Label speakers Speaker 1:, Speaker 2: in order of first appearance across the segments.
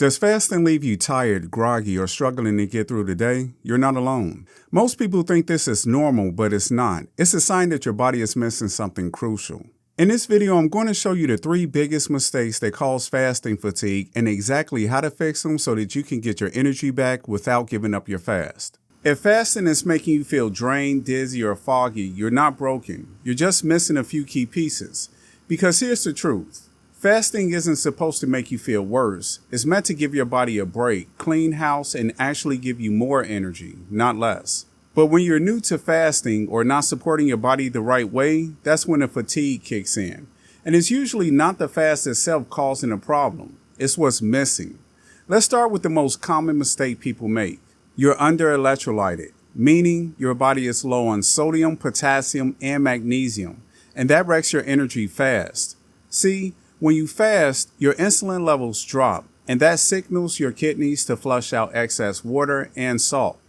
Speaker 1: Does fasting leave you tired, groggy, or struggling to get through the day? You're not alone. Most people think this is normal, but it's not. It's a sign that your body is missing something crucial. In this video, I'm going to show you the 3 biggest mistakes that cause fasting fatigue and exactly how to fix them so that you can get your energy back without giving up your fast. If fasting is making you feel drained, dizzy, or foggy, you're not broken. You're just missing a few key pieces. Because here's the truth. Fasting isn't supposed to make you feel worse. It's meant to give your body a break, clean house, and actually give you more energy, not less. But when you're new to fasting or not supporting your body the right way, that's when the fatigue kicks in. And it's usually not the fast itself causing a problem. It's what's missing. Let's start with the most common mistake people make. You're under-electrolyted, meaning your body is low on sodium, potassium, and magnesium, and that wrecks your energy fast. See, when you fast, your insulin levels drop, and that signals your kidneys to flush out excess water and salt.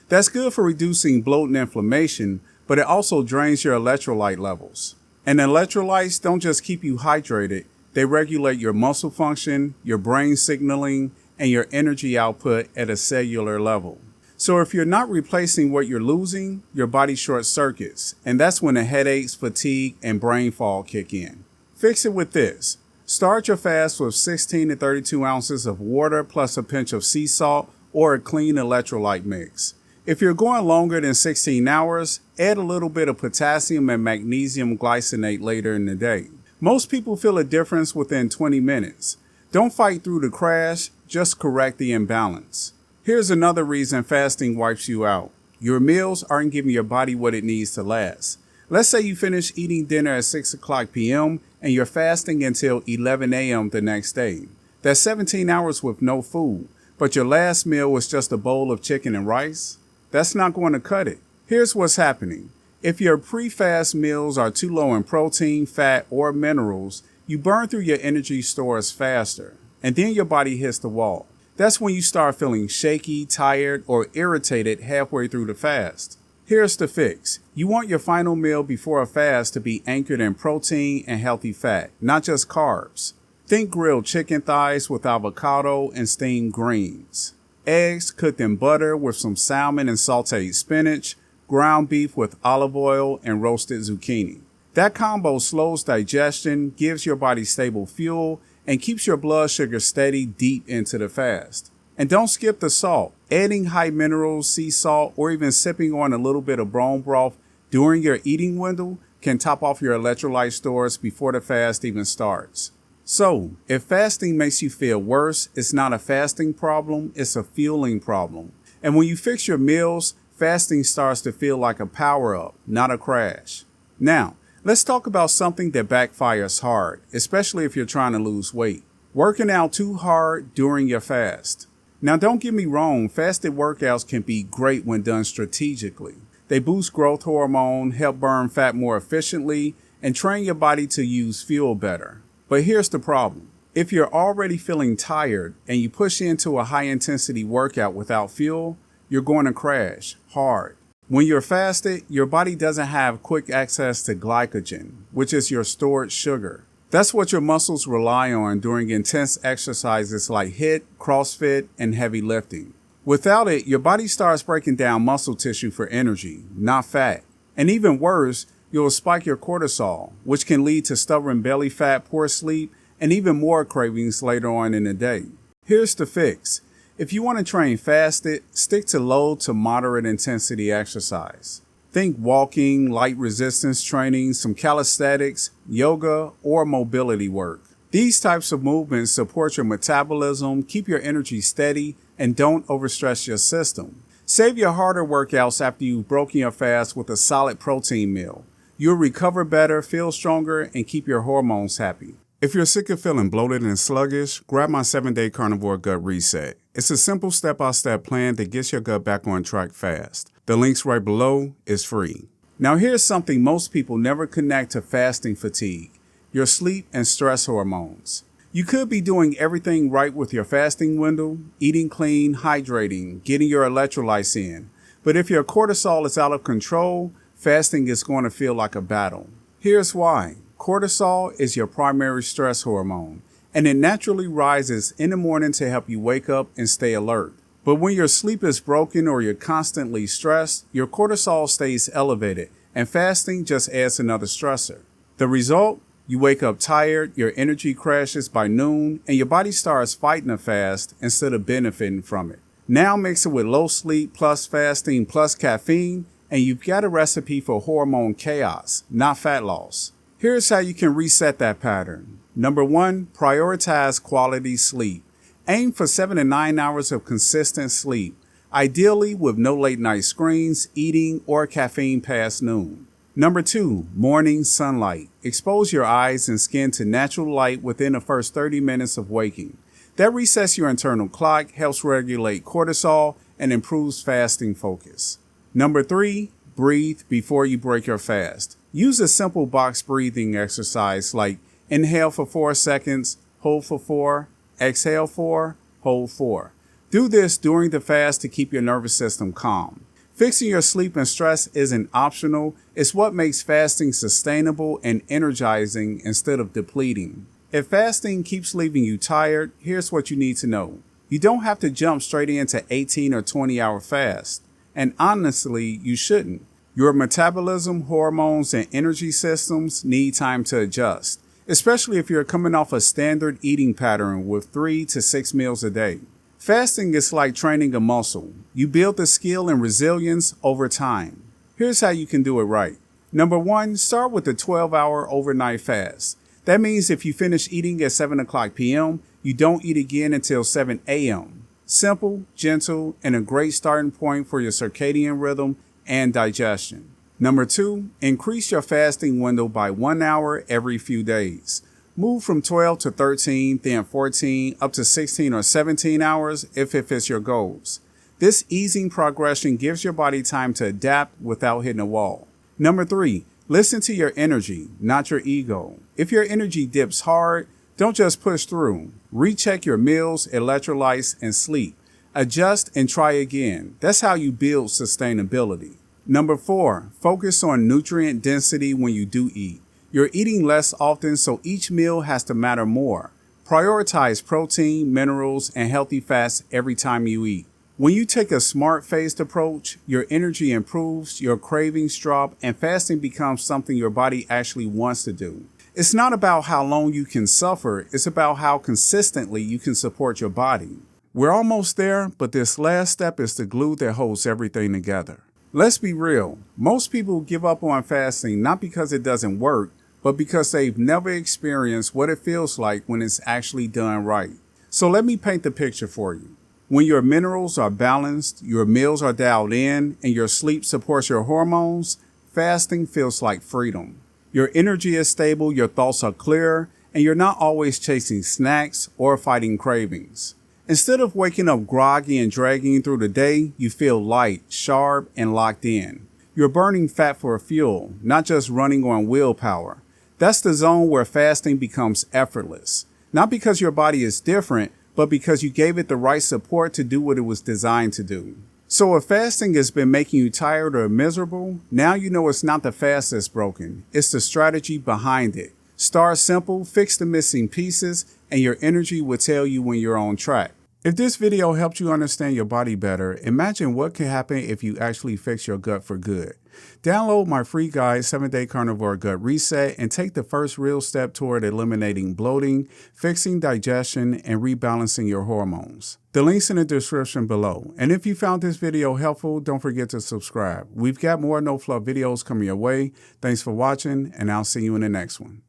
Speaker 1: That's good for reducing bloat and inflammation, but it also drains your electrolyte levels. And electrolytes don't just keep you hydrated, they regulate your muscle function, your brain signaling, and your energy output at a cellular level. So if you're not replacing what you're losing, your body short circuits, and that's when the headaches, fatigue, and brain fog kick in. Fix it with this. Start your fast with 16 to 32 ounces of water plus a pinch of sea salt or a clean electrolyte mix. If you're going longer than 16 hours, add a little bit of potassium and magnesium glycinate later in the day. Most people feel a difference within 20 minutes. Don't fight through the crash, just correct the imbalance. Here's another reason fasting wipes you out. Your meals aren't giving your body what it needs to last. Let's say you finish eating dinner at 6 o'clock p.m. and you're fasting until 11 a.m. the next day. That's 17 hours with no food, but your last meal was just a bowl of chicken and rice? That's not going to cut it. Here's what's happening. If your pre-fast meals are too low in protein, fat, or minerals, you burn through your energy stores faster, and then your body hits the wall. That's when you start feeling shaky, tired, or irritated halfway through the fast. Here's the fix. You want your final meal before a fast to be anchored in protein and healthy fat, not just carbs. Think grilled chicken thighs with avocado and steamed greens. Eggs cooked in butter with some salmon and sauteed spinach, ground beef with olive oil and roasted zucchini. That combo slows digestion, gives your body stable fuel, and keeps your blood sugar steady deep into the fast. And don't skip the salt. Adding high minerals, sea salt, or even sipping on a little bit of bone broth during your eating window can top off your electrolyte stores before the fast even starts. So, if fasting makes you feel worse, it's not a fasting problem, it's a fueling problem. And when you fix your meals, fasting starts to feel like a power-up, not a crash. Now, let's talk about something that backfires hard, especially if you're trying to lose weight. Working out too hard during your fast. Now, don't get me wrong, fasted workouts can be great when done strategically. They boost growth hormone, help burn fat more efficiently, and train your body to use fuel better. But here's the problem. If you're already feeling tired and you push into a high-intensity workout without fuel, you're going to crash hard. When you're fasted, your body doesn't have quick access to glycogen, which is your stored sugar. That's what your muscles rely on during intense exercises like HIIT, CrossFit, and heavy lifting. Without it, your body starts breaking down muscle tissue for energy, not fat. And even worse, you'll spike your cortisol, which can lead to stubborn belly fat, poor sleep, and even more cravings later on in the day. Here's the fix. If you want to train fasted, stick to low to moderate intensity exercise. Think walking, light resistance training, some calisthenics, yoga, or mobility work. These types of movements support your metabolism, keep your energy steady, and don't overstress your system. Save your harder workouts after you've broken your fast with a solid protein meal. You'll recover better, feel stronger, and keep your hormones happy. If you're sick of feeling bloated and sluggish, grab my 7-day carnivore gut reset. It's a simple step-by-step plan that gets your gut back on track fast. The link's right below. Is free. Now here's something most people never connect to fasting fatigue: your sleep and stress hormones. You could be doing everything right with your fasting window, eating clean, hydrating, getting your electrolytes in. But if your cortisol is out of control, fasting is going to feel like a battle. Here's why. Cortisol is your primary stress hormone, and it naturally rises in the morning to help you wake up and stay alert. But when your sleep is broken or you're constantly stressed, your cortisol stays elevated, and fasting just adds another stressor. The result? You wake up tired, your energy crashes by noon, and your body starts fighting a fast instead of benefiting from it. Now mix it with low sleep plus fasting plus caffeine, and you've got a recipe for hormone chaos, not fat loss. Here's how you can reset that pattern. Number 1, prioritize quality sleep. Aim for 7 to 9 hours of consistent sleep, ideally with no late night screens, eating, or caffeine past noon. Number 2, morning sunlight. Expose your eyes and skin to natural light within the first 30 minutes of waking. That resets your internal clock, helps regulate cortisol, and improves fasting focus. Number 3, breathe before you break your fast. Use a simple box breathing exercise like inhale for 4 seconds, hold for 4, exhale 4, hold 4. Do this during the fast to keep your nervous system calm. Fixing your sleep and stress isn't optional. It's what makes fasting sustainable and energizing instead of depleting. If fasting keeps leaving you tired, here's what you need to know. You don't have to jump straight into 18 or 20-hour fast. And honestly, you shouldn't. Your metabolism, hormones, and energy systems need time to adjust, especially if you're coming off a standard eating pattern with 3 to 6 meals a day. Fasting is like training a muscle. You build the skill and resilience over time. Here's how you can do it right. Number 1, start with a 12-hour overnight fast. That means if you finish eating at 7 o'clock p.m., you don't eat again until 7 a.m. Simple, gentle, and a great starting point for your circadian rhythm and digestion. Number 2, increase your fasting window by 1 hour every few days. Move from 12 to 13, then 14, up to 16 or 17 hours if it fits your goals. This easing progression gives your body time to adapt without hitting a wall. Number 3, listen to your energy, not your ego. If your energy dips hard, don't just push through. Recheck your meals, electrolytes, and sleep. Adjust and try again. That's how you build sustainability. Number 4, focus on nutrient density when you do eat. You're eating less often, so each meal has to matter more. Prioritize protein, minerals, and healthy fats every time you eat. When you take a smart-phased approach, your energy improves, your cravings drop, and fasting becomes something your body actually wants to do. It's not about how long you can suffer, it's about how consistently you can support your body. We're almost there, but this last step is the glue that holds everything together. Let's be real. Most people give up on fasting not because it doesn't work, but because they've never experienced what it feels like when it's actually done right. So let me paint the picture for you. When your minerals are balanced, your meals are dialed in, and your sleep supports your hormones, fasting feels like freedom. Your energy is stable, your thoughts are clear, and you're not always chasing snacks or fighting cravings. Instead of waking up groggy and dragging through the day, you feel light, sharp, and locked in. You're burning fat for fuel, not just running on willpower. That's the zone where fasting becomes effortless. Not because your body is different, but because you gave it the right support to do what it was designed to do. So if fasting has been making you tired or miserable, now you know it's not the fast that's broken. It's the strategy behind it. Start simple, fix the missing pieces, and your energy will tell you when you're on track. If this video helped you understand your body better, imagine what could happen if you actually fix your gut for good. Download my free guide, 7-Day Carnivore Gut Reset, and take the first real step toward eliminating bloating, fixing digestion, and rebalancing your hormones. The link's in the description below. And if you found this video helpful, don't forget to subscribe. We've got more no-fluff videos coming your way. Thanks for watching, and I'll see you in the next one.